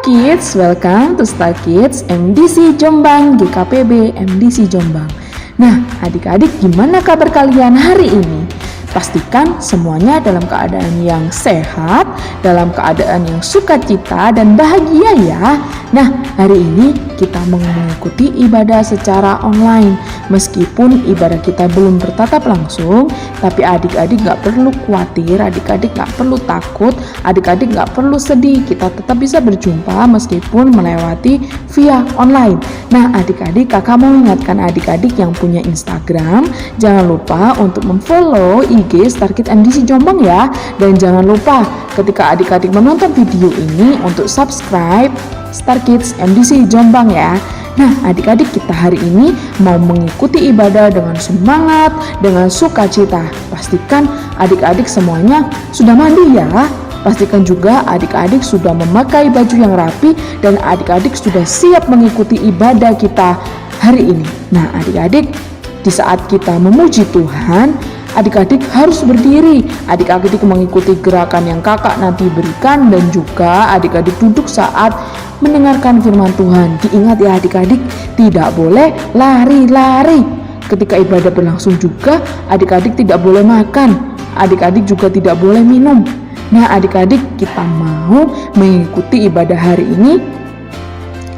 Kids, welcome to Star Kids MDC Jombang GKPB MDC Jombang. Nah, adik-adik gimana kabar kalian hari ini? Pastikan semuanya dalam keadaan yang sehat, dalam keadaan yang sukacita dan bahagia ya. Nah, hari ini kita mengikuti ibadah secara online. Meskipun ibadah kita belum bertatap langsung, tapi adik-adik gak perlu khawatir, adik-adik gak perlu takut, adik-adik gak perlu sedih. Kita tetap bisa berjumpa meskipun melewati via online. Nah, adik-adik, kakak mau ingatkan adik-adik yang punya Instagram, jangan lupa untuk memfollow IG Star Kids MDC Jombang ya. Dan jangan lupa ketika adik-adik menonton video ini untuk subscribe Star Kids MDC Jombang ya. Nah, adik-adik, kita hari ini mau mengikuti ibadah dengan semangat, dengan sukacita. Pastikan adik-adik semuanya sudah mandi ya. Pastikan juga adik-adik sudah memakai baju yang rapi dan adik-adik sudah siap mengikuti ibadah kita hari ini. Nah, adik-adik, di saat kita memuji Tuhan, adik-adik harus berdiri. Adik-adik mengikuti gerakan yang kakak nanti berikan dan juga adik-adik duduk saat mendengarkan firman Tuhan. Diingat ya adik-adik, tidak boleh lari-lari. Ketika ibadah berlangsung juga, adik-adik tidak boleh makan. Adik-adik juga tidak boleh minum. Nah, adik-adik, kita mau mengikuti ibadah hari ini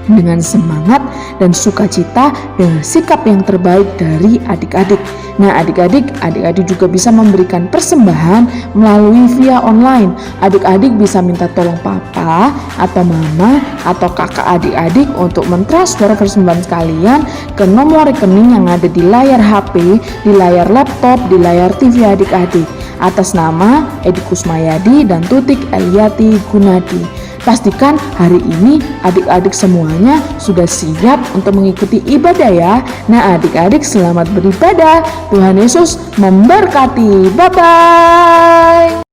dengan semangat dan sukacita dengan sikap yang terbaik dari adik-adik. Nah, adik-adik juga bisa memberikan persembahan melalui via online. Adik-adik bisa minta tolong papa atau mama atau kakak adik-adik untuk mentransfer persembahan kalian ke nomor rekening yang ada di layar HP, di layar laptop, di layar TV adik-adik atas nama Edi Kusmayadi dan Tutik Eliati Gunadi. Pastikan hari ini adik-adik semuanya sudah siap untuk mengikuti ibadah ya. Nah, adik-adik selamat beribadah. Tuhan Yesus memberkati. Bye-bye.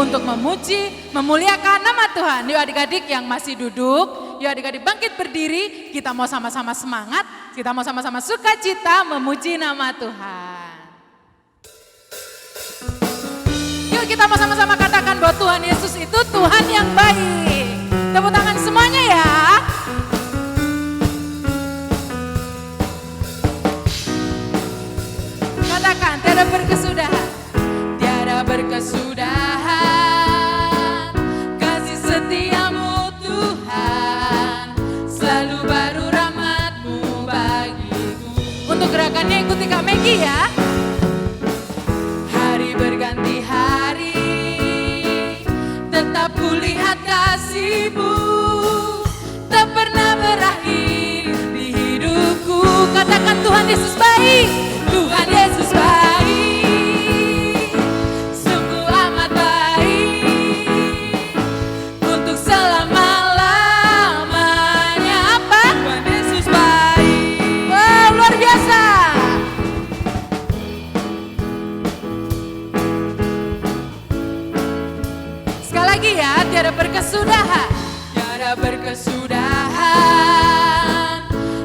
Untuk memuji, memuliakan nama Tuhan. Yuk adik-adik yang masih duduk, yuk adik-adik bangkit berdiri. Kita mau sama-sama semangat, kita mau sama-sama sukacita memuji nama Tuhan. Yuk kita mau sama-sama katakan bahwa Tuhan Yesus itu Tuhan yang baik. Tepuk tangan semuanya ya. Katakan, tiada berkesudahan. Tiada berkesudahan. Gerakannya ikuti Kak Megi ya. Hari berganti hari, tetap kulihat kasih-Mu, tak pernah berakhir di hidupku. Katakan Tuhan Yesus baik, Tuhan Yesus baik, sungguh amat baik, untuk selama-lamanya. Apa? Tuhan Yesus baik. Wow, luar biasa. Lagi ya, tiada berkesudahan, tiada berkesudahan.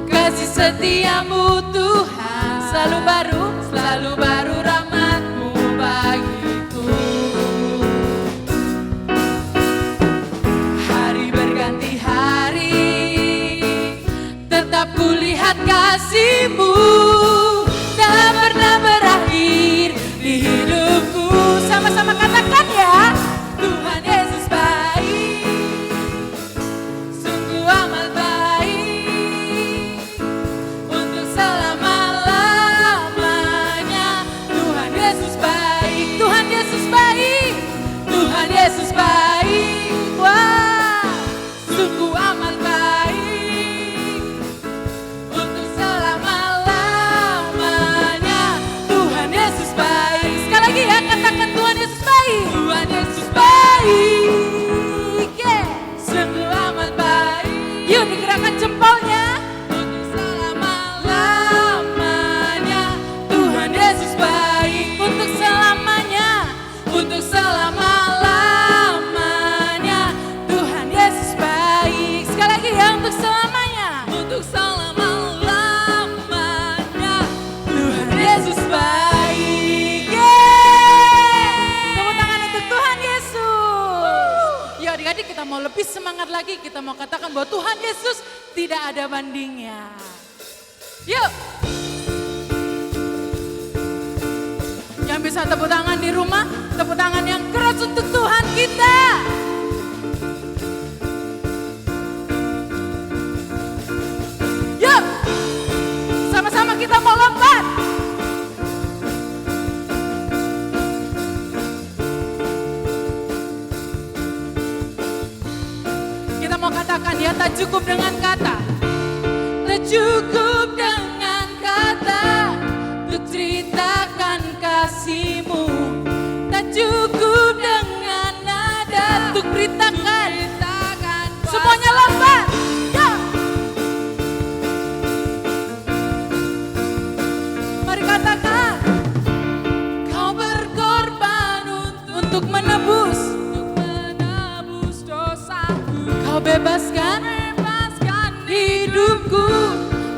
Kasih setia-Mu Tuhan, selalu baru rahmat-Mu bagiku. Hari berganti hari, tetap kulihat kasih-Mu, tak pernah berakhir di hidupku. Sama-sama katakan ya. Tuhan Yesus baik, sungguh amat baik, untuk selama-lamanya. adik-adik kita mau lebih semangat lagi, kita mau katakan bahwa Tuhan Yesus tidak ada bandingnya. Yuk. Yang bisa tepuk tangan di rumah, tepuk tangan yang keras untuk Tuhan kita. Yuk. Sama-sama kita mau lompat. Kita mau katakan ya, tak cukup dengan kata. Tak cukup dengan kata untuk ceritakan kasih-Mu. Tak cukup dengan nada untuk beritakan. Semuanya lompat. Ya. Mari katakan. Kau berkorban untuk menebus dosaku. Kau bebaskan hidupku.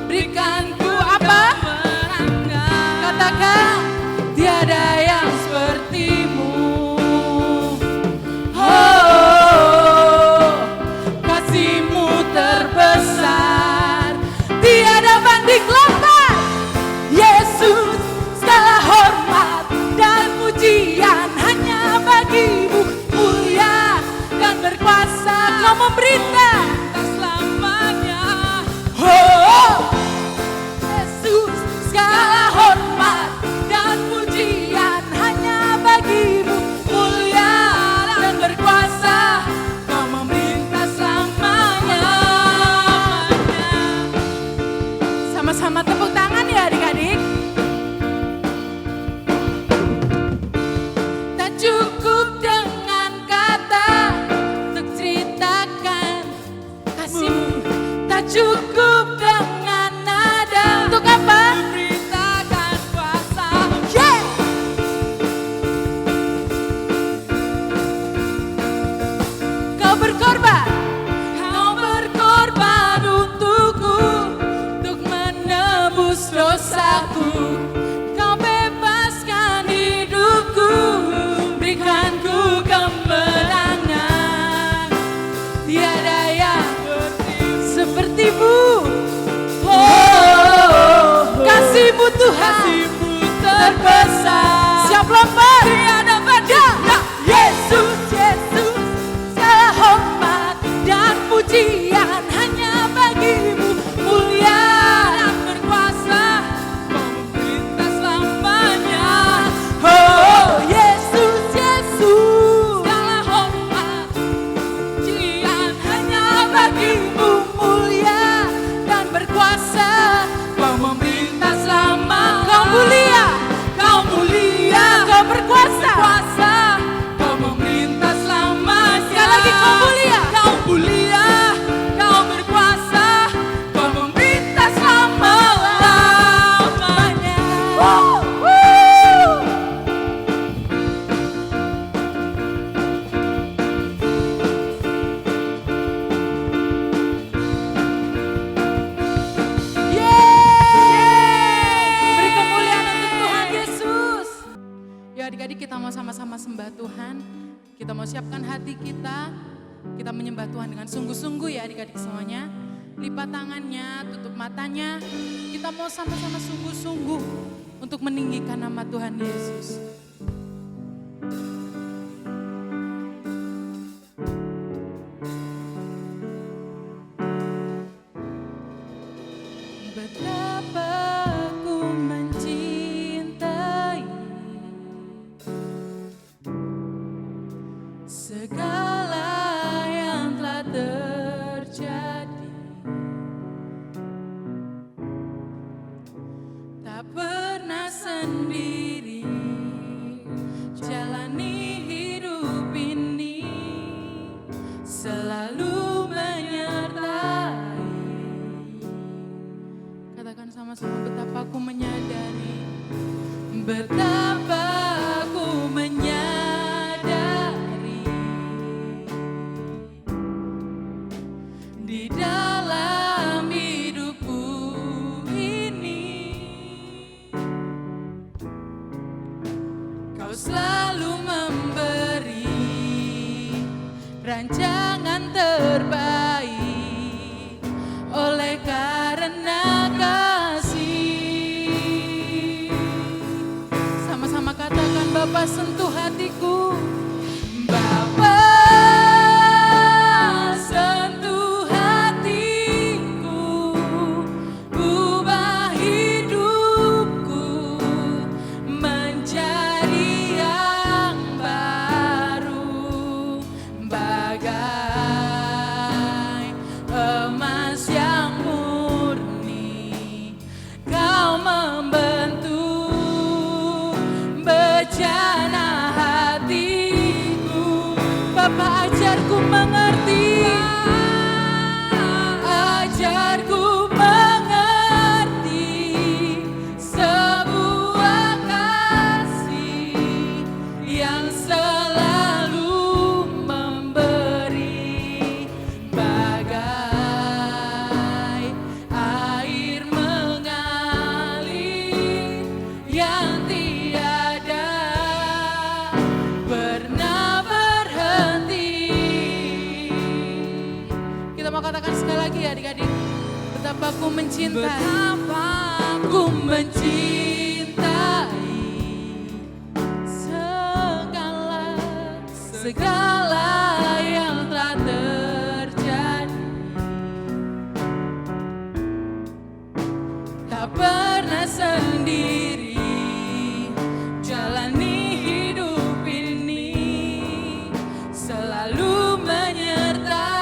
Berikan ku apa? Katakan, tiada yang seperti-Mu. Oh, kasih-Mu terbesar, tiada banding. Lompat. Yesus, segala hormat dan pujian hanya bagi-Mu. Mulia dan berkuasa, Kau memerintah selamanya. Oh, Yesus, segala hormat dan pujian hanya bagi-Mu. Mulia dan berkuasa, Kau memerintah selamanya. Sama-sama tepuk tangan ya adik-adik. Tak cukup dengan kata untuk ceritakan kasih-Mu. Tak cukup dengan nada untuk apa? Memberitakan kuasa. Yeah. Kau berkorban untukku, untuk menebus dosaku. Kau bebaskan hidupku, berikan ku kemenangan. Tiada yang seperti-Mu. Oh, kasih-Mu Tuhan terbesar. Siap lompat. Tiada banding. Yesus, Yesus, segala hormat dan pujian hanya bagi-Mu. Mulia dan berkuasa, Kau memerintah selamanya. Oh, Yesus, Yesus, segala hormat pujian hanya bagi-Mu. Mulia dan berkuasa, Kau memerintah selama. Kau mulia, Kau mulia, Kau berkuasa, Kau memerintah selamanya. Sekali lagi, Kau mulia, Kau mulia, Kau berkuasa, Kau memerintah selama-lamanya. Beri kemuliaan untuk Tuhan Yesus. Ya adik-adik, kita mau sama-sama sembah Tuhan. Kita mau siapkan hati kita. Kita menyembah Tuhan dengan sungguh-sungguh ya adik-adik semuanya. Lipat tangannya, tutup matanya. Kita mau sama-sama sungguh-sungguh untuk meninggikan nama Tuhan Yesus. Betapa ku mencintai segala yang telah terjadi. Tak pernah sendiri. rancangan terbaik oleh karena kasih. Sama-sama katakan, Bapa sentuh hatiku, Bapa sentuh hatiku, ubah hidupku menjadi yang baru, bagai emas yang murni. Kau membentuk bejana hatiku. Bapa, ajarku mengerti, ajarku mengerti sebuah kasih yang selalu memberi, bagai air mengalir yang tiada pernah berhenti. Kita mau katakan sekali lagi ya adik-adik, betapa ku mencintai, betapa ku mencintai segala yang telah terjadi. Tak pernah sendiri jalani hidup ini, selalu menyertai.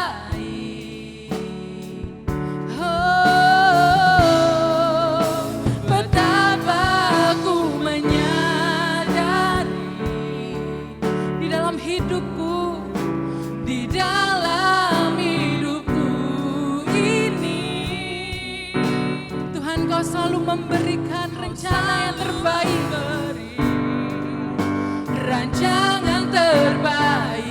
Oh, betapa aku menyadari di dalam hidupku, di dalam hidupku ini, Tuhan Kau selalu memberikan rencana yang terbaik, rancangan terbaik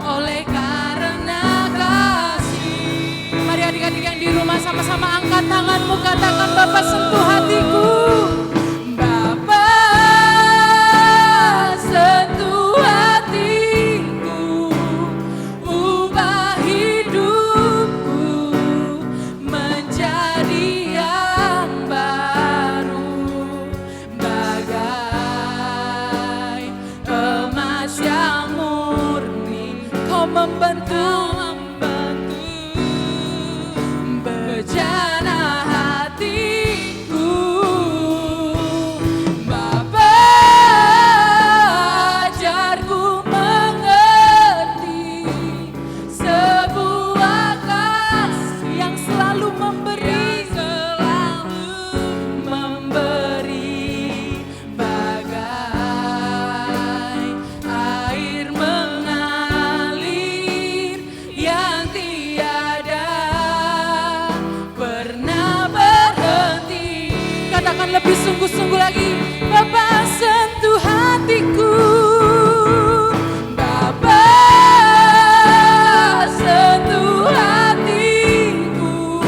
oleh karena kasih. Mari adik-adik yang di rumah sama-sama angkat tanganmu, katakan, Bapa sentuh hatiku, Bapa sentuh hatiku, ubah hidupku menjadi yang baru, bagai emas yang murni. Kau membentuk bejana hatiku. Bapa, ajarku mengerti sebuah kasih yang selalu memberi, bagai air mengalir yang tiada pernah berhenti. Katakan lebih sungguh-sungguh lagi, Bapa sentuh hatiku, Bapa sentuh hatiku,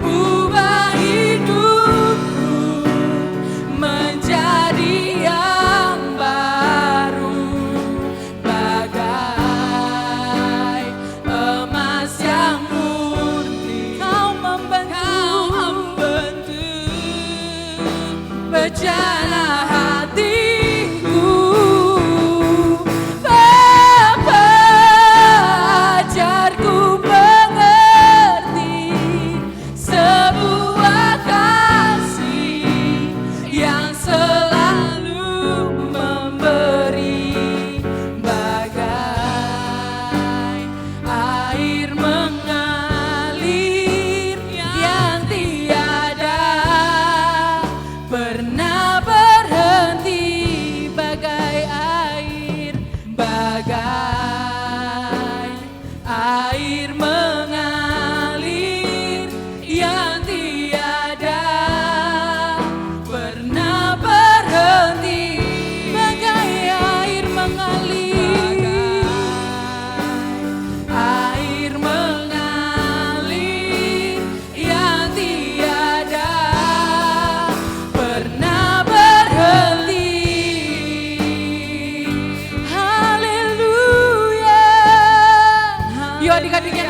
ubah hidupku menjadi yang baru, bagai emas yang murni. Kau membentuk bejana hatiku. Bapa, ajarku mengerti sebuah kasih yang selalu memberi, bagai air mengalir yang tiada pernah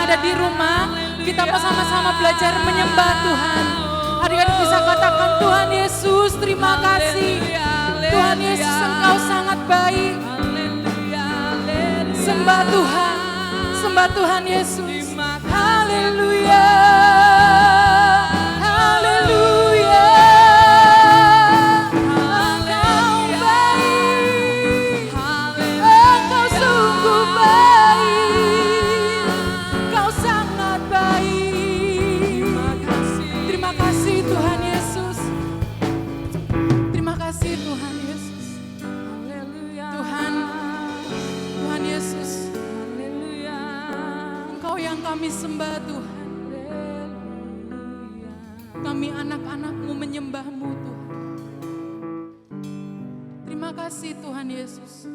ada di rumah, kita mau sama-sama belajar menyembah Tuhan. Adik-adik bisa katakan, Tuhan Yesus terima kasih. Tuhan Yesus Engkau sangat baik. Sembah Tuhan, sembah Tuhan Yesus. Haleluya, haleluya. Engkau baik, Engkau sungguh baik, Engkau sangat baik. Terima kasih Tuhan Yesus. Terima kasih Tuhan Yesus. Tuhan, Tuhan Yesus. Engkau yang kami sembah Tuhan. Kami anak-anak-Mu menyembah-Mu Tuhan. Terima kasih Tuhan Yesus.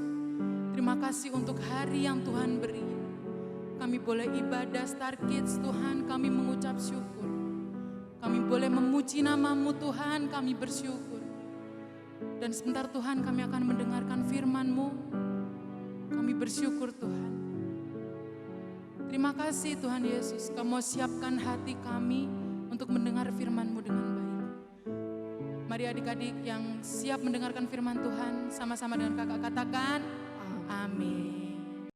Terima kasih untuk hari yang Tuhan beri. Kami boleh ibadah Star Kids Tuhan, kami mengucap syukur. Kami boleh memuji nama-Mu Tuhan, kami bersyukur. Dan sebentar Tuhan kami akan mendengarkan firman-Mu. Kami bersyukur Tuhan. Terima kasih Tuhan Yesus, Kamu siapkan hati kami untuk mendengar firman-Mu dengan baik. Mari adik-adik yang siap mendengarkan firman Tuhan, sama-sama dengan kakak katakan, amin.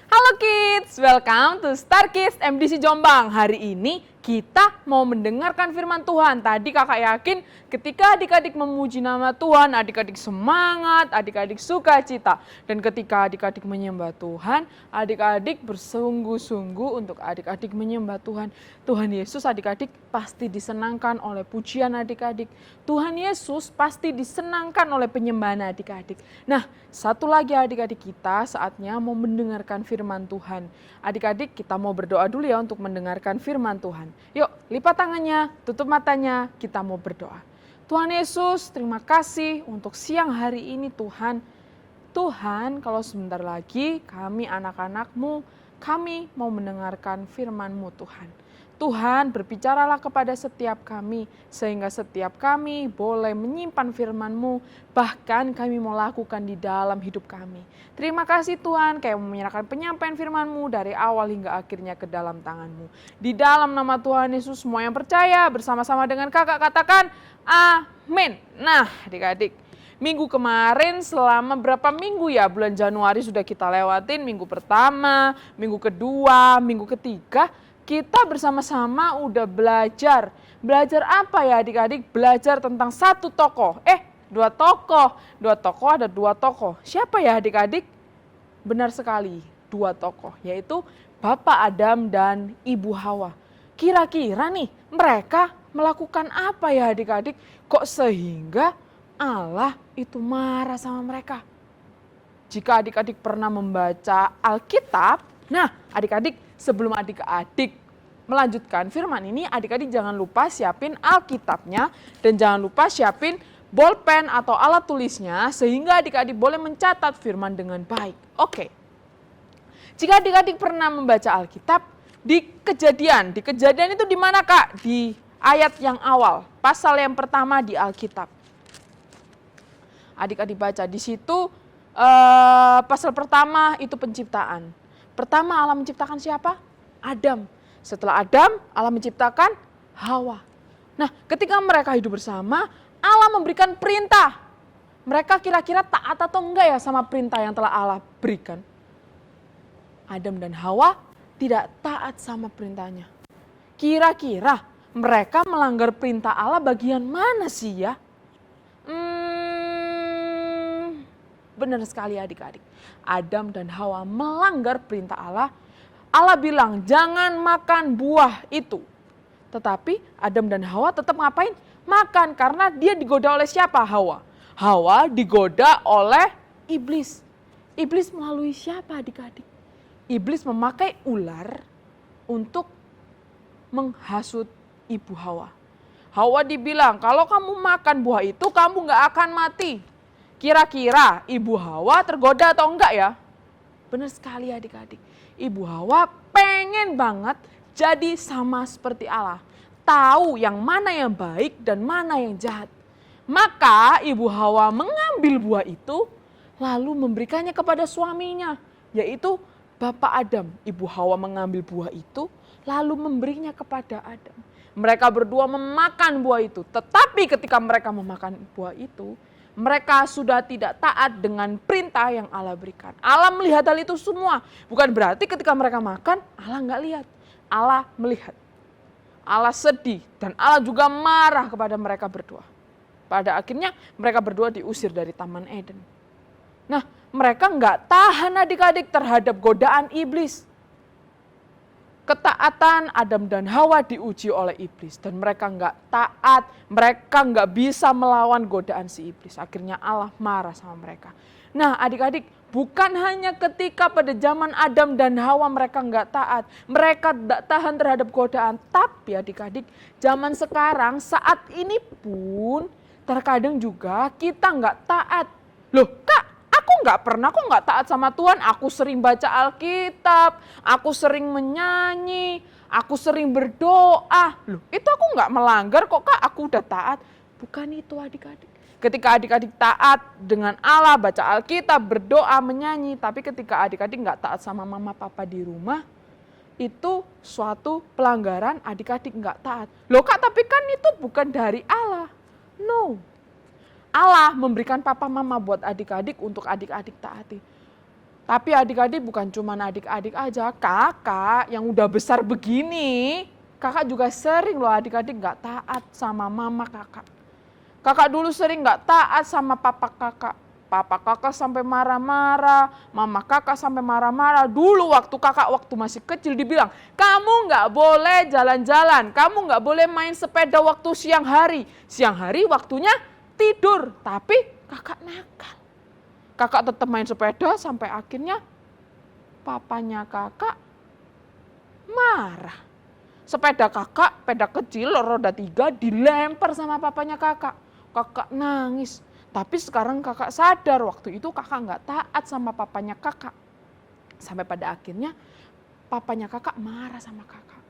Halo kids, welcome to Star Kids MDC Jombang. Hari ini kita mau mendengarkan firman Tuhan. Tadi kakak yakin ketika adik-adik memuji nama Tuhan, adik-adik semangat, adik-adik sukacita. Dan ketika adik-adik menyembah Tuhan, adik-adik bersungguh-sungguh untuk adik-adik menyembah Tuhan. Tuhan Yesus adik-adik pasti disenangkan oleh pujian adik-adik. Tuhan Yesus pasti disenangkan oleh penyembahan adik-adik. Nah, satu lagi adik-adik kita saatnya mau mendengarkan firman Tuhan. Adik-adik kita mau berdoa dulu ya untuk mendengarkan firman Tuhan. Yuk, lipat tangannya, tutup matanya, kita mau berdoa. Tuhan Yesus, terima kasih untuk siang hari ini Tuhan. Tuhan, kalau sebentar lagi kami anak-anak-Mu, kami mau mendengarkan firman-Mu Tuhan. Tuhan, berbicaralah kepada setiap kami, sehingga setiap kami boleh menyimpan firman-Mu, bahkan kami mau lakukan di dalam hidup kami. Terima kasih Tuhan, Kami menyerahkan penyampaian firman-Mu dari awal hingga akhirnya ke dalam tangan-Mu. Di dalam nama Tuhan Yesus, semua yang percaya bersama-sama dengan kakak katakan, amin. Nah, adik-adik, minggu kemarin selama berapa minggu ya, bulan Januari sudah kita lewatin, minggu pertama, minggu kedua, minggu ketiga, kita bersama-sama udah belajar. Belajar apa ya adik-adik? Belajar tentang satu tokoh. Dua tokoh. Ada dua tokoh. Siapa ya adik-adik? Benar sekali, dua tokoh. Yaitu Bapak Adam dan Ibu Hawa. Kira-kira nih mereka melakukan apa ya adik-adik? Kok sehingga Allah itu marah sama mereka? Jika adik-adik pernah membaca Alkitab, nah adik-adik sebelum adik-adik melanjutkan firman ini, adik-adik jangan lupa siapin Alkitabnya dan jangan lupa siapin bolpen atau alat tulisnya sehingga adik-adik boleh mencatat firman dengan baik. Oke. Jika adik-adik pernah membaca Alkitab, di kejadian itu di mana Kak? Di ayat yang awal, pasal yang pertama di Alkitab. Adik-adik baca di situ pasal pertama itu penciptaan. Pertama Allah menciptakan siapa? Adam. Setelah Adam, Allah menciptakan Hawa. Nah, ketika mereka hidup bersama, Allah memberikan perintah. Mereka kira-kira taat atau enggak ya sama perintah yang telah Allah berikan? Adam dan Hawa tidak taat sama perintahnya. Kira-kira mereka melanggar perintah Allah bagian mana sih ya? Benar sekali adik-adik. Adam dan Hawa melanggar perintah Allah. Allah bilang jangan makan buah itu. Tetapi Adam dan Hawa tetap ngapain? Makan karena dia digoda oleh siapa? Hawa. Hawa digoda oleh iblis. Iblis melalui siapa adik-adik? Iblis memakai ular untuk menghasut ibu Hawa. Hawa dibilang kalau kamu makan buah itu kamu gak akan mati. Kira-kira ibu Hawa tergoda atau enggak ya? Benar sekali adik-adik. Ibu Hawa pengen banget jadi sama seperti Allah. Tahu yang mana yang baik dan mana yang jahat. Maka ibu Hawa mengambil buah itu lalu memberikannya kepada suaminya, yaitu Bapak Adam. Ibu Hawa mengambil buah itu, lalu memberinya kepada Adam. Mereka berdua memakan buah itu, tetapi ketika mereka memakan buah itu, mereka sudah tidak taat dengan perintah yang Allah berikan. Allah melihat hal itu semua. Bukan berarti ketika mereka makan, Allah nggak lihat. Allah melihat. Allah sedih dan Allah juga marah kepada mereka berdua. Pada akhirnya mereka berdua diusir dari Taman Eden. Nah, mereka nggak tahan adik-adik terhadap godaan iblis. Ketaatan Adam dan Hawa diuji oleh iblis dan mereka nggak taat, mereka nggak bisa melawan godaan si iblis. Akhirnya Allah marah sama mereka. Nah adik-adik, bukan hanya ketika pada zaman Adam dan Hawa mereka nggak taat, mereka tidak tahan terhadap godaan, tapi adik-adik zaman sekarang saat ini pun terkadang juga kita nggak taat. Loh Kak, aku nggak pernah kok nggak taat sama Tuhan. Aku sering baca Alkitab, aku sering menyanyi, aku sering berdoa. Loh itu aku nggak melanggar kok Kak, aku udah taat. Bukan itu adik-adik. Ketika adik-adik taat dengan Allah, baca Alkitab, berdoa, menyanyi. Tapi ketika adik-adik nggak taat sama mama papa di rumah, itu suatu pelanggaran, adik-adik nggak taat. Loh Kak, tapi kan itu bukan dari Allah. No. Allah memberikan papa mama buat adik-adik untuk adik-adik taati. Tapi adik-adik bukan cuma adik-adik aja, kakak yang udah besar begini, kakak juga sering loh adik-adik gak taat sama mama kakak. Kakak dulu sering gak taat sama papa kakak. Papa kakak sampai marah-marah, mama kakak sampai marah-marah. Dulu waktu kakak waktu masih kecil dibilang, kamu gak boleh jalan-jalan, kamu gak boleh main sepeda waktu siang hari. Siang hari waktunya tidur, tapi kakak nakal. Kakak tetap main sepeda sampai akhirnya papanya kakak marah. Sepeda kakak, sepeda kecil roda 3 dilempar sama papanya kakak. Kakak nangis. Tapi sekarang kakak sadar waktu itu kakak nggak taat sama papanya kakak. Sampai pada akhirnya papanya kakak marah sama kakak.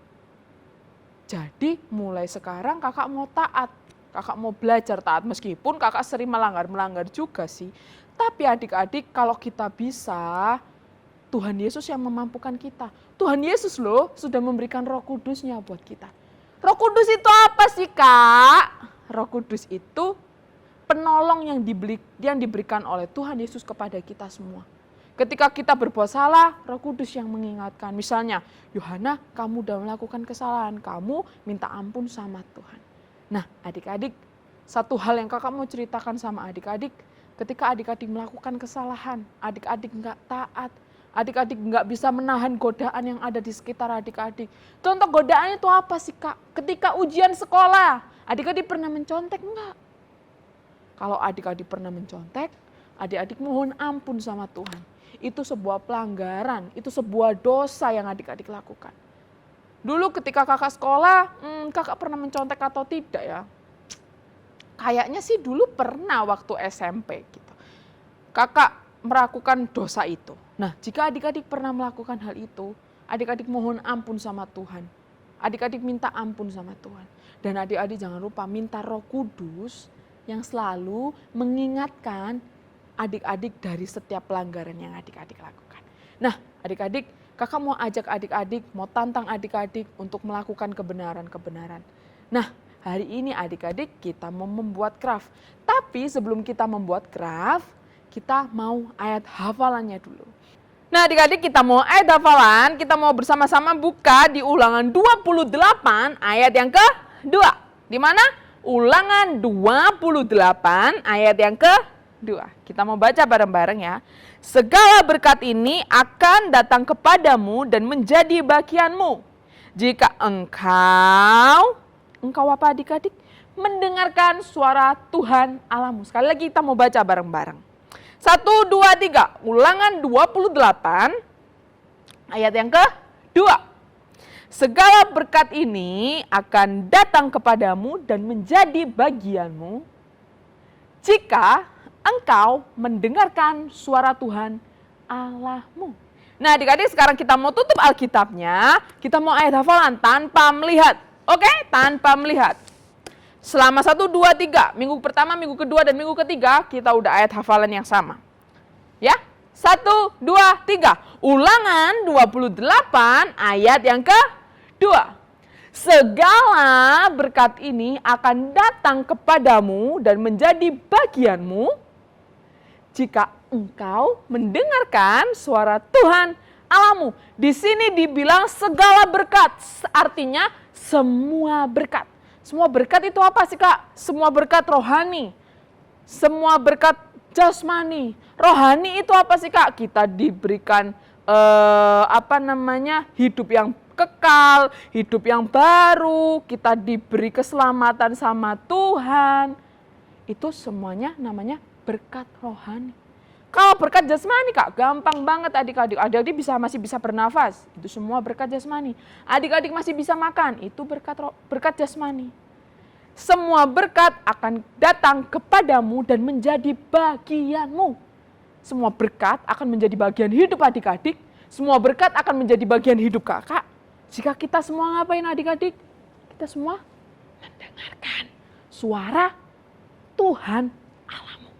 Jadi mulai sekarang kakak mau taat. Kakak mau belajar taat meskipun kakak sering melanggar juga sih. Tapi adik-adik kalau kita bisa, Tuhan Yesus yang memampukan kita. Tuhan Yesus loh sudah memberikan Roh Kudus-Nya buat kita. Roh Kudus itu apa sih Kak? Roh Kudus itu penolong yang diberikan oleh Tuhan Yesus kepada kita semua. Ketika kita berbuat salah, Roh Kudus yang mengingatkan. Misalnya, Yohana kamu udah melakukan kesalahan, kamu minta ampun sama Tuhan. Nah adik-adik, satu hal yang kakak mau ceritakan sama adik-adik, ketika adik-adik melakukan kesalahan, adik-adik nggak taat, adik-adik nggak bisa menahan godaan yang ada di sekitar adik-adik. Contoh godaan itu apa sih Kak? Ketika ujian sekolah, adik-adik pernah mencontek enggak? Kalau adik-adik pernah mencontek, adik-adik mohon ampun sama Tuhan. Itu sebuah pelanggaran, itu sebuah dosa yang adik-adik lakukan. Dulu ketika kakak sekolah, kakak pernah mencontek atau tidak ya? Kayaknya sih dulu pernah waktu SMP gitu. Kakak melakukan dosa itu. Nah, jika adik-adik pernah melakukan hal itu, adik-adik mohon ampun sama Tuhan. Adik-adik minta ampun sama Tuhan. Dan adik-adik jangan lupa minta Roh Kudus yang selalu mengingatkan adik-adik dari setiap pelanggaran yang adik-adik lakukan. Nah, adik-adik, kakak mau ajak adik-adik, mau tantang adik-adik untuk melakukan kebenaran-kebenaran. Nah, hari ini adik-adik kita mau membuat craft. Tapi sebelum kita membuat craft, kita mau ayat hafalannya dulu. Nah adik-adik kita mau ayat hafalan, kita mau bersama-sama buka di Ulangan 28 ayat yang ke-2. Di mana? Ulangan 28 ayat yang ke-2. Kita mau baca bareng-bareng ya. Segala berkat ini akan datang kepadamu dan menjadi bagianmu. Jika engkau apa adik-adik? Mendengarkan suara Tuhan Allahmu. Sekali lagi kita mau baca bareng-bareng. 1, 2, 3. Ulangan 28 ayat yang ke-2. Segala berkat ini akan datang kepadamu dan menjadi bagianmu jika engkau mendengarkan suara Tuhan Allahmu. Nah adik-adik sekarang kita mau tutup Alkitabnya, kita mau ayat hafalan tanpa melihat. Oke? Tanpa melihat. Selama 1, 2, 3, minggu pertama, minggu kedua, dan minggu ketiga kita udah ayat hafalan yang sama. 1, 2, 3. Ulangan 28 ayat yang kedua. Segala berkat ini akan datang kepadamu dan menjadi bagianmu jika engkau mendengarkan suara Tuhan Allahmu. Di sini dibilang segala berkat, artinya semua berkat. Semua berkat itu apa sih Kak? Semua berkat rohani, semua berkat jasmani. Rohani itu apa sih Kak? Kita diberikan hidup yang kekal, hidup yang baru, kita diberi keselamatan sama Tuhan. Itu semuanya namanya berkat rohani. Kalau berkat jasmani Kak, gampang banget adik-adik. Adik-adik masih bisa bernafas, itu semua berkat jasmani. Adik-adik masih bisa makan, itu berkat jasmani. Semua berkat akan datang kepadamu dan menjadi bagianmu. Semua berkat akan menjadi bagian hidup adik-adik. Semua berkat akan menjadi bagian hidup kakak. Jika kita semua ngapain adik-adik? Kita semua mendengarkan suara Tuhan Allahmu.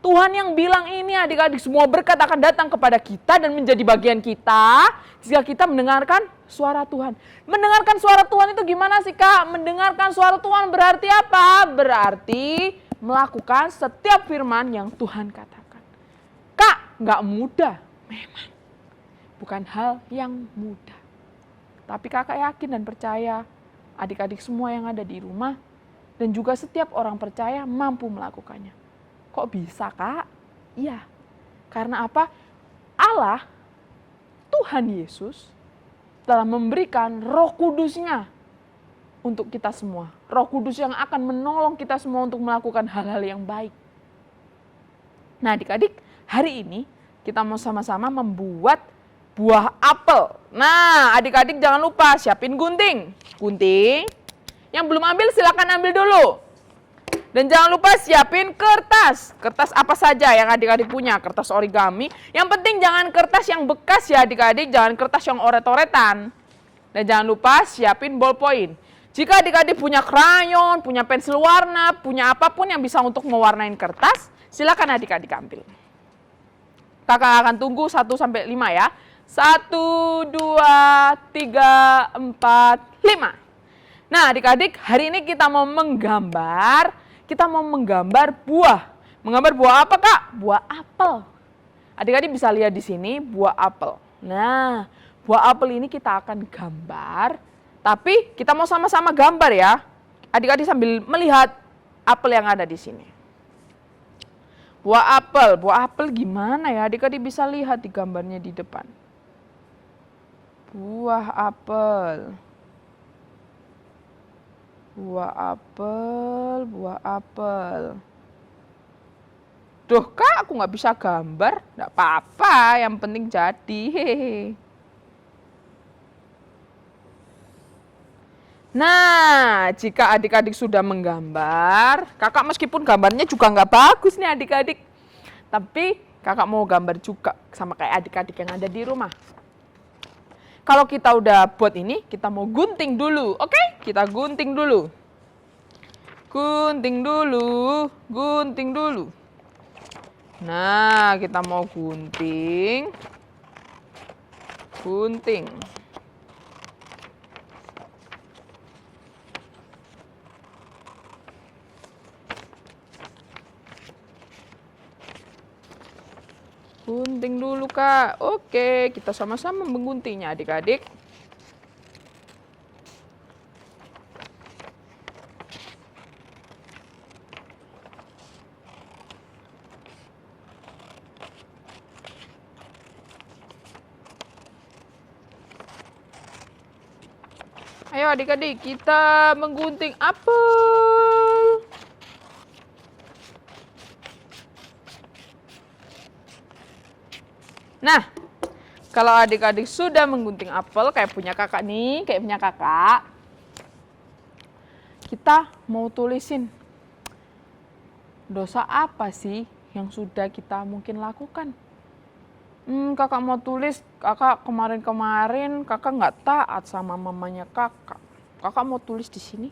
Tuhan yang bilang ini adik-adik, semua berkat akan datang kepada kita dan menjadi bagian kita jika kita mendengarkan suara Tuhan. Mendengarkan suara Tuhan itu gimana sih Kak? Mendengarkan suara Tuhan berarti apa? Berarti melakukan setiap firman yang Tuhan katakan. Kak, nggak mudah. Memang bukan hal yang mudah. Tapi kakak yakin dan percaya adik-adik semua yang ada di rumah dan juga setiap orang percaya mampu melakukannya. Kok bisa Kak? Iya, karena apa? Allah, Tuhan Yesus, telah memberikan Roh Kudus-Nya untuk kita semua. Roh Kudus yang akan menolong kita semua untuk melakukan hal-hal yang baik. Nah adik-adik, hari ini kita mau sama-sama membuat buah apel. Nah adik-adik jangan lupa siapin gunting. Gunting, yang belum ambil silakan ambil dulu. Dan jangan lupa siapin kertas. Kertas apa saja yang adik-adik punya. Kertas origami. Yang penting jangan kertas yang bekas ya adik-adik. Jangan kertas yang oret-oretan. Dan jangan lupa siapin ballpoint. Jika adik-adik punya krayon, punya pensil warna, punya apapun yang bisa untuk mewarnain kertas, silakan adik-adik ambil. Kakak akan tunggu 1 sampai 5 ya. 1, 2, 3, 4, 5. Nah adik-adik hari ini kita mau menggambar buah. Menggambar buah apa Kak? Buah apel. Adik-adik bisa lihat di sini buah apel. Nah, buah apel ini kita akan gambar. Tapi kita mau sama-sama gambar ya. Adik-adik sambil melihat apel yang ada di sini. Buah apel gimana ya? Adik-adik bisa lihat di gambarnya di depan. Buah apel. Duh Kak, aku nggak bisa gambar. Nggak apa-apa, yang penting jadi. Hehehe. Nah, jika adik-adik sudah menggambar, kakak meskipun gambarnya juga nggak bagus nih adik-adik. Tapi kakak mau gambar juga sama kayak adik-adik yang ada di rumah. Kalau kita udah buat ini, kita mau gunting dulu, oke? Kita gunting dulu. Gunting dulu. Nah, kita mau gunting. Gunting. Gunting dulu Kak. Oke, kita sama-sama mengguntingnya adik-adik. Ayo adik-adik, kita menggunting apel. Nah, kalau adik-adik sudah menggunting apel kayak punya kakak nih, kayak punya kakak, kita mau tulisin dosa apa sih yang sudah kita mungkin lakukan. Kakak mau tulis, kakak kemarin kakak nggak taat sama mamanya kakak. Kakak mau tulis di sini,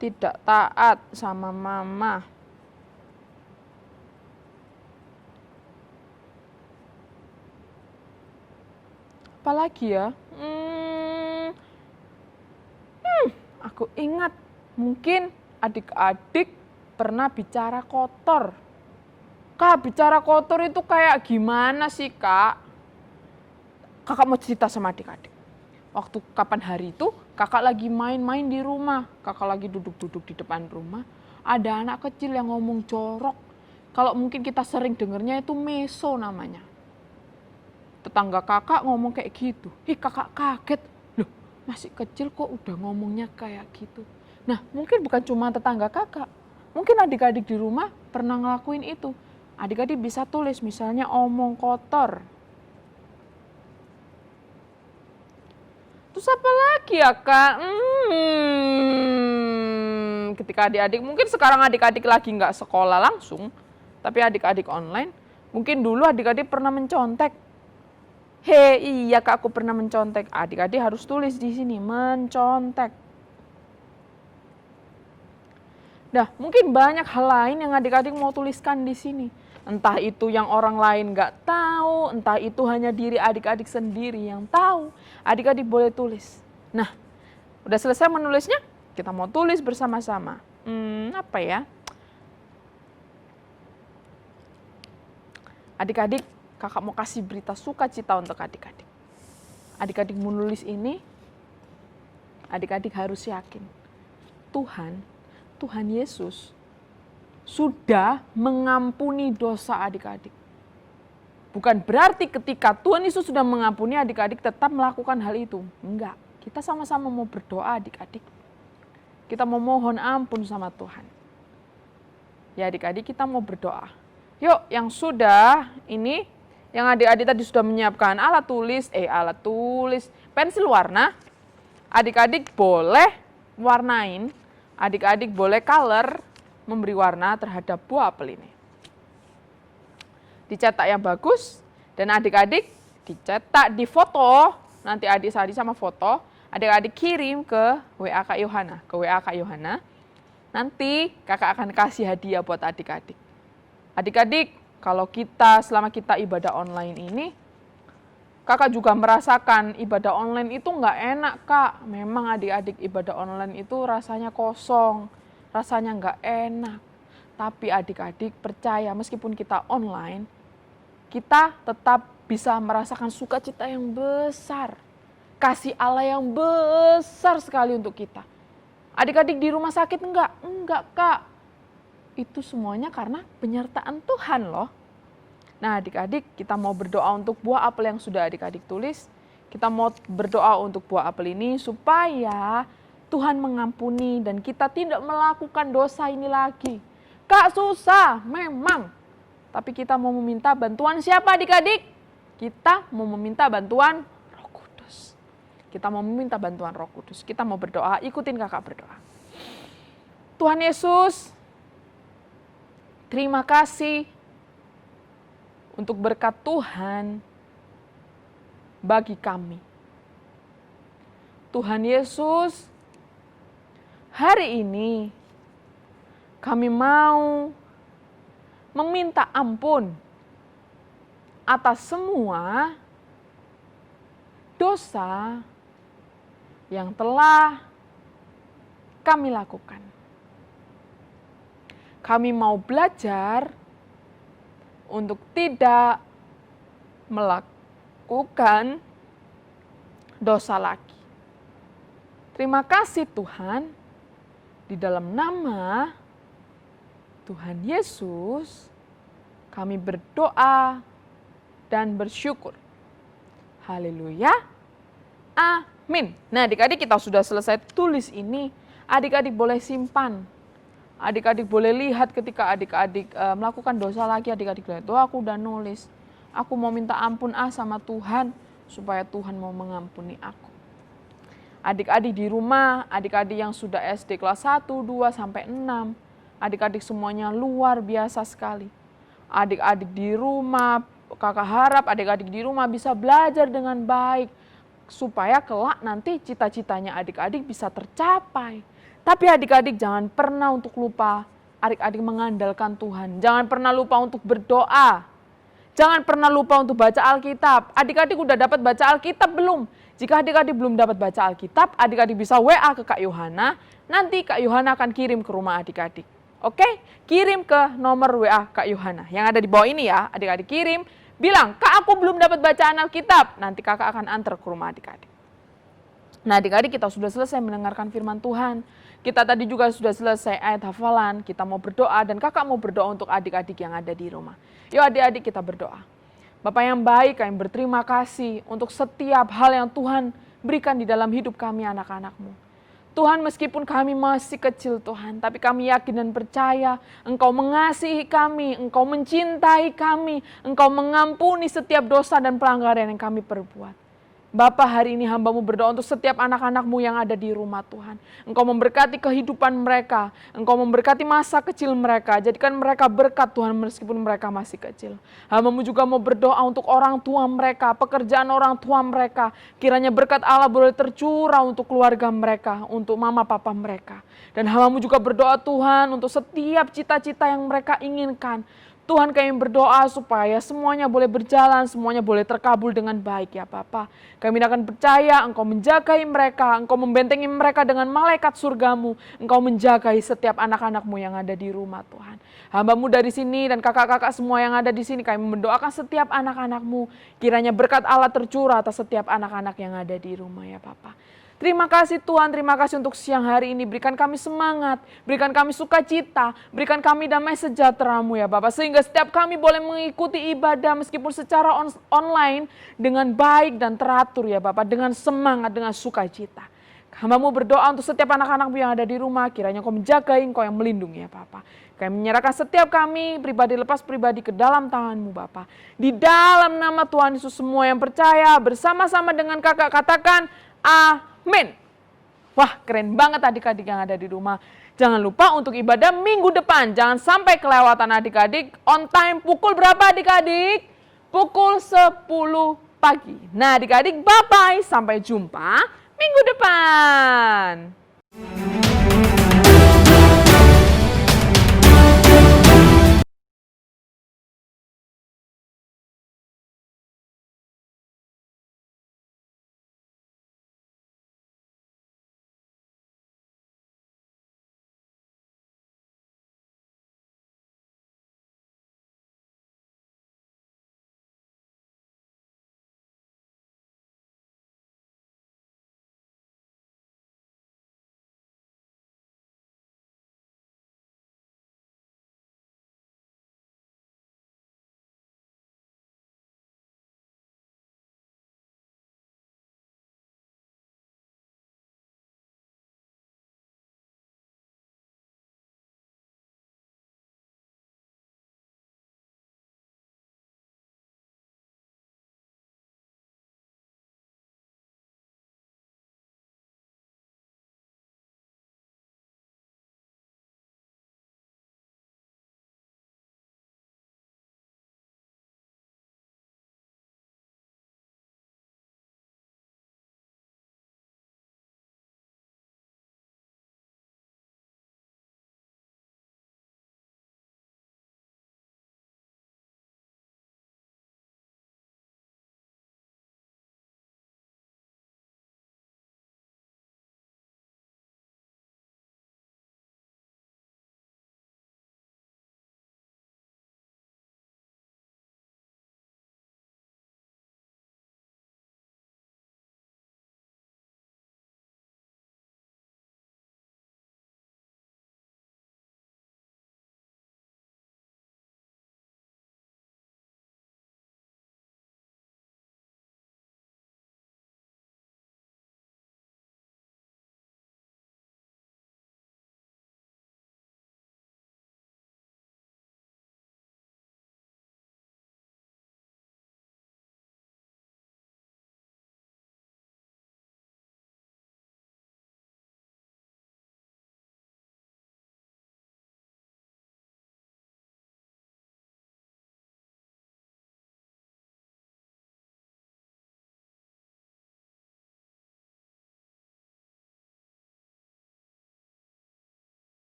tidak taat sama mama. Apalagi ya? Aku ingat, mungkin adik-adik pernah bicara kotor. Kak, bicara kotor itu kayak gimana sih, Kak? Kakak mau cerita sama adik-adik. Waktu kapan hari itu, kakak lagi main-main di rumah. Kakak lagi duduk-duduk di depan rumah. Ada anak kecil yang ngomong jorok. Kalau mungkin kita sering dengernya itu meso namanya. Tetangga kakak ngomong kayak gitu. Kakak kaget. Loh, masih kecil kok udah ngomongnya kayak gitu. Nah, mungkin bukan cuma tetangga kakak. Mungkin adik-adik di rumah pernah ngelakuin itu. Adik-adik bisa tulis misalnya omong kotor. Terus apa lagi ya, Kak? Ketika adik-adik, mungkin sekarang adik-adik lagi nggak sekolah langsung, tapi adik-adik online, mungkin dulu adik-adik pernah mencontek. Iya Kak, aku pernah mencontek. Adik-adik harus tulis di sini, mencontek. Nah, mungkin banyak hal lain yang adik-adik mau tuliskan di sini. Entah itu yang orang lain nggak tahu, entah itu hanya diri adik-adik sendiri yang tahu. Adik-adik boleh tulis. Nah, udah selesai menulisnya, kita mau tulis bersama-sama. Apa ya? Adik-adik, kakak mau kasih berita sukacita untuk adik-adik. Adik-adik menulis ini, adik-adik harus yakin. Tuhan Yesus sudah mengampuni dosa adik-adik. Bukan berarti ketika Tuhan Yesus sudah mengampuni adik-adik tetap melakukan hal itu. Enggak, kita sama-sama mau berdoa adik-adik. Kita mau mohon ampun sama Tuhan. Ya adik-adik kita mau berdoa. Yuk yang sudah ini, yang adik-adik tadi sudah menyiapkan alat tulis, pensil warna. Adik-adik boleh warnain, adik-adik boleh color, memberi warna terhadap buah apel ini. Dicetak yang bagus, dan adik-adik dicetak di foto, nanti adik Sari sama foto, adik-adik kirim ke WA Kak Yohana, nanti kakak akan kasih hadiah buat adik-adik. Adik-adik, kalau selama kita ibadah online ini, kakak juga merasakan ibadah online itu nggak enak Kak. Memang adik-adik ibadah online itu rasanya kosong, rasanya nggak enak. Tapi adik-adik percaya meskipun kita online, kita tetap bisa merasakan sukacita yang besar. Kasih Allah yang besar sekali untuk kita. Adik-adik di rumah sakit enggak? Enggak Kak. Itu semuanya karena penyertaan Tuhan loh. Nah adik-adik kita mau berdoa untuk buah apel yang sudah adik-adik tulis. Kita mau berdoa untuk buah apel ini supaya Tuhan mengampuni dan kita tidak melakukan dosa ini lagi. Kak susah, memang. Tapi kita mau meminta bantuan siapa adik-adik? Kita mau meminta bantuan Roh Kudus. Kita mau meminta bantuan Roh Kudus. Kita mau berdoa, ikutin kakak berdoa. Tuhan Yesus, terima kasih untuk berkat Tuhan bagi kami. Tuhan Yesus, hari ini kami mau meminta ampun atas semua dosa yang telah kami lakukan. Kami mau belajar untuk tidak melakukan dosa lagi. Terima kasih Tuhan, di dalam nama Tuhan Yesus, kami berdoa dan bersyukur. Haleluya. Amin. Nah adik-adik kita sudah selesai tulis ini. Adik-adik boleh simpan. Adik-adik boleh lihat ketika adik-adik melakukan dosa lagi. Adik-adik lihat, aku udah nulis. Aku mau minta ampun sama Tuhan. Supaya Tuhan mau mengampuni aku. Adik-adik di rumah, adik-adik yang sudah SD kelas 1, 2, sampai 6. Adik-adik semuanya luar biasa sekali. Adik-adik di rumah, kakak harap adik-adik di rumah bisa belajar dengan baik. Supaya kelak nanti cita-citanya adik-adik bisa tercapai. Tapi adik-adik jangan pernah untuk lupa, adik-adik mengandalkan Tuhan. Jangan pernah lupa untuk berdoa. Jangan pernah lupa untuk baca Alkitab. Adik-adik udah dapat baca Alkitab belum? Jika adik-adik belum dapat baca Alkitab, adik-adik bisa WA ke Kak Yohana. Nanti Kak Yohana akan kirim ke rumah adik-adik. Oke? Kirim ke nomor WA Kak Yohana. Yang ada di bawah ini ya, adik-adik kirim. Bilang, Kak aku belum dapat bacaan Alkitab. Nanti kakak akan antar ke rumah adik-adik. Nah adik-adik kita sudah selesai mendengarkan firman Tuhan. Kita tadi juga sudah selesai ayat hafalan. Kita mau berdoa dan kakak mau berdoa untuk adik-adik yang ada di rumah. Yuk adik-adik kita berdoa. Bapak yang baik, kami berterima kasih untuk setiap hal yang Tuhan berikan di dalam hidup kami anak-anak-Mu. Tuhan meskipun kami masih kecil Tuhan, tapi kami yakin dan percaya Engkau mengasihi kami, Engkau mencintai kami, Engkau mengampuni setiap dosa dan pelanggaran yang kami perbuat. Bapa hari ini hamba-Mu berdoa untuk setiap anak-anak-Mu yang ada di rumah Tuhan. Engkau memberkati kehidupan mereka. Engkau memberkati masa kecil mereka. Jadikan mereka berkat Tuhan meskipun mereka masih kecil. Hamba-Mu juga mau berdoa untuk orang tua mereka, pekerjaan orang tua mereka. Kiranya berkat Allah boleh tercurah untuk keluarga mereka, untuk mama papa mereka. Dan hamba-Mu juga berdoa Tuhan untuk setiap cita-cita yang mereka inginkan. Tuhan kami berdoa supaya semuanya boleh berjalan, semuanya boleh terkabul dengan baik ya Bapa. Kami akan percaya Engkau menjagai mereka, Engkau membentengi mereka dengan malaikat surga-Mu. Engkau menjagai setiap anak-anak-Mu yang ada di rumah Tuhan. Hamba-Mu dari sini dan kakak-kakak semua yang ada di sini, kami mendoakan setiap anak-anak-Mu. Kiranya berkat Allah tercurah atas setiap anak-anak yang ada di rumah ya Bapa. Terima kasih Tuhan, terima kasih untuk siang hari ini. Berikan kami semangat, berikan kami sukacita, berikan kami damai sejahtera-Mu ya Bapak. Sehingga setiap kami boleh mengikuti ibadah meskipun secara online dengan baik dan teratur ya Bapak. Dengan semangat, dengan sukacita. Hamba-Mu berdoa untuk setiap anak-anak-Mu yang ada di rumah. Kiranya Engkau menjaga, Engkau yang melindungi ya Bapak. Kami menyerahkan setiap kami pribadi lepas pribadi ke dalam tangan-Mu Bapak. Di dalam nama Tuhan Yesus semua yang percaya bersama-sama dengan kakak katakan amin. Wah keren banget adik-adik yang ada di rumah. Jangan lupa untuk ibadah minggu depan. Jangan sampai kelewatan adik-adik. On time pukul berapa adik-adik? Pukul 10 pagi. Nah adik-adik bye-bye. Sampai jumpa minggu depan.